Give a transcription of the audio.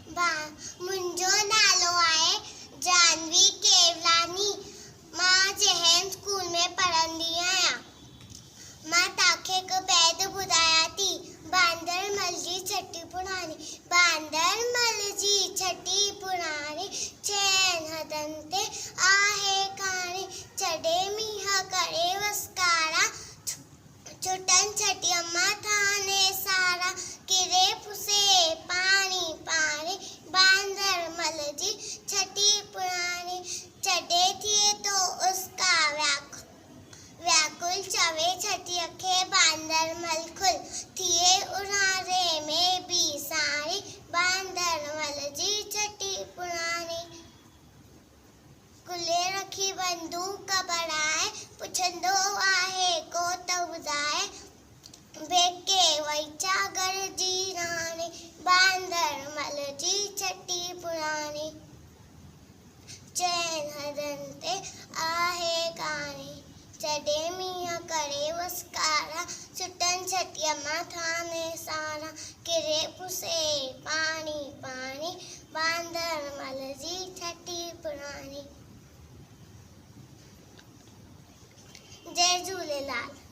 मुंहिंजो नालो आहे जानवी केवलानी। मां जहन स्कूल में पढ़ंदी आहियां। मां तव्हांखे हिकु बैदि ॿुधायां थी। बांदरमल जी छटी पुराणी। बांदरमल जी छटी पुराणी, चइनि हथनि ते आहे कहाणी। छॾे मींहं करे वसकारा, छुटनि छटीअ मां थाने सारा। किरे पुसे पानी पानी, बांदरमल जी छटी पुराणी। छॾे थिए तो उसका व्याकुल, चवे छटीअ खे बांदरमल खुल। थिए उन्हारे में भी साणी, बांदरमल जी छटी पुराणी। कुल्हे रखी बंदूक बढ़ाए, पुछंदो आहे को त ॿुधाए। बेके वईचा घर जी राणी, बांदरमल जी छटी पुराणी। चइनि हथनि ते आहे कहाणी। छॾे मींहं करे वसकारा, छुटनि छटीअ मां थाने सारा। किरे पुसे पानी पानी, बांदरमल जी छटी पुराणी। जय झूलेलाल।